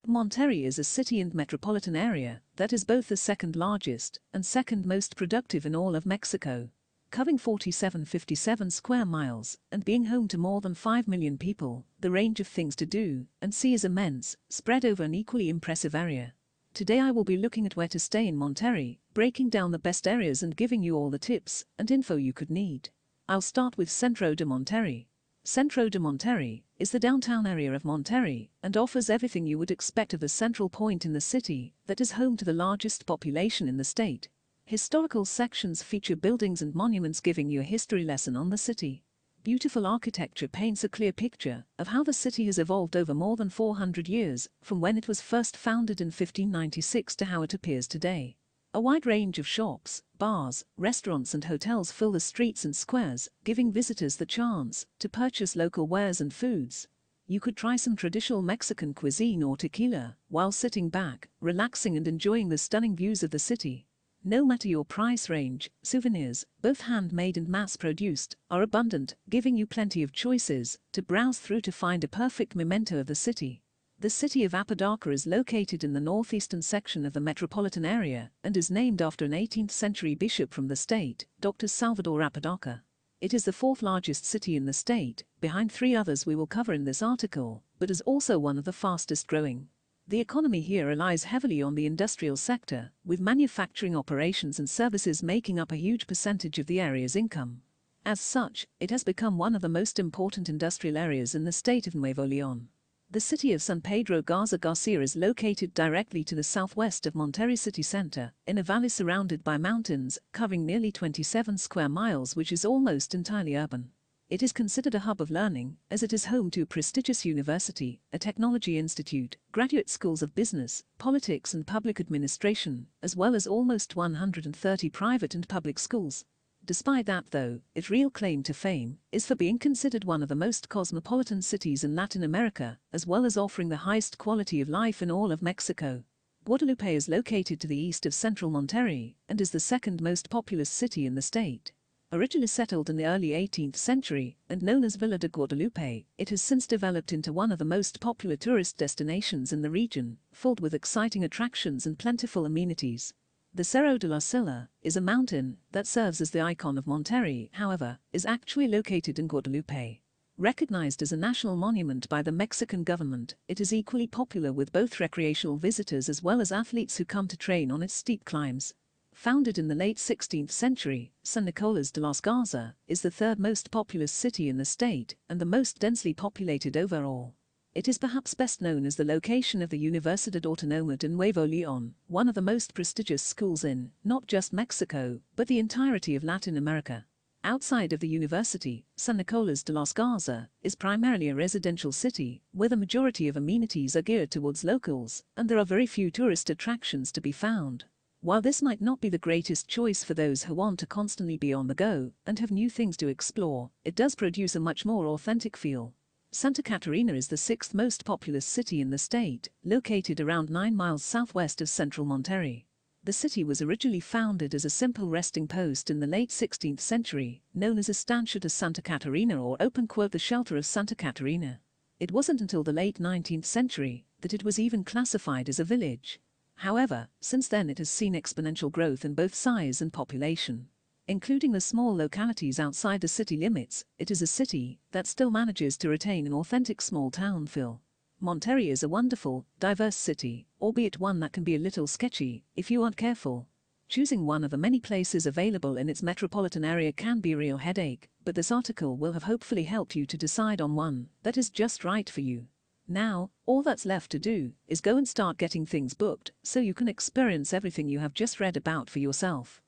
Monterrey is a city and metropolitan area that is both the second largest and second most productive in all of Mexico, covering 4757 square miles and being home to more than 5 million people. The range of things to do and see is immense, spread over an equally impressive area. Today I will be looking at where to stay in Monterrey, breaking down the best areas and giving you all the tips and info you could need. I'll start with Centro de Monterrey. Centro de Monterrey is the downtown area of Monterrey and offers everything you would expect of a central point in the city that is home to the largest population in the state. Historical sections feature buildings and monuments giving you a history lesson on the city. Beautiful architecture paints a clear picture of how the city has evolved over more than 400 years, from when it was first founded in 1596 to how it appears today. A wide range of shops, bars, restaurants and hotels fill the streets and squares, giving visitors the chance to purchase local wares and foods. You could try some traditional Mexican cuisine or tequila while sitting back, relaxing and enjoying the stunning views of the city. No matter your price range, souvenirs, both handmade and mass-produced, are abundant, giving you plenty of choices to browse through to find a perfect memento of the city. The city of Apodaca is located in the northeastern section of the metropolitan area and is named after an 18th century bishop from the state, Dr. Salvador Apodaca. It is the fourth largest city in the state, behind 3 others we will cover in this article, but is also one of the fastest growing. The economy here relies heavily on the industrial sector, with manufacturing operations and services making up a huge percentage of the area's income. As such, it has become one of the most important industrial areas in the state of Nuevo León. The city of San Pedro Garcia is located directly to the southwest of Monterrey city center, in a valley surrounded by mountains, covering nearly 27 square miles, which is almost entirely urban. It is considered a hub of learning, as it is home to a prestigious university, a technology institute, graduate schools of business, politics and public administration, as well as almost 130 private and public schools. Despite that though, its real claim to fame is for being considered one of the most cosmopolitan cities in Latin America, as well as offering the highest quality of life in all of Mexico. Guadalupe is located to the east of central Monterrey and is the second most populous city in the state. Originally settled in the early 18th century and known as Villa de Guadalupe, it has since developed into one of the most popular tourist destinations in the region, filled with exciting attractions and plentiful amenities. The Cerro de la Silla is a mountain that serves as the icon of Monterrey, however, is actually located in Guadalupe. Recognized as a national monument by the Mexican government, it is equally popular with both recreational visitors as well as athletes who come to train on its steep climbs. Founded in the late 16th century, San Nicolás De Los Garza is the third most populous city in the state and the most densely populated overall. It is perhaps best known as the location of the Universidad Autónoma de Nuevo León, one of the most prestigious schools in, not just Mexico, but the entirety of Latin America. Outside of the university, San Nicolás de los Garza is primarily a residential city, where the majority of amenities are geared towards locals, and there are very few tourist attractions to be found. While this might not be the greatest choice for those who want to constantly be on the go and have new things to explore, it does produce a much more authentic feel. Santa Catarina is the 6th most populous city in the state, located around 9 miles southwest of central Monterrey. The city was originally founded as a simple resting post in the late 16th century, known as Estancia de Santa Catarina or the shelter of Santa Catarina. It wasn't until the late 19th century that it was even classified as a village. However, since then it has seen exponential growth in both size and population. Including the small localities outside the city limits, it is a city that still manages to retain an authentic small-town feel. Monterrey is a wonderful, diverse city, albeit one that can be a little sketchy if you aren't careful. Choosing one of the many places available in its metropolitan area can be a real headache, but this article will have hopefully helped you to decide on one that is just right for you. Now, all that's left to do is go and start getting things booked so you can experience everything you have just read about for yourself.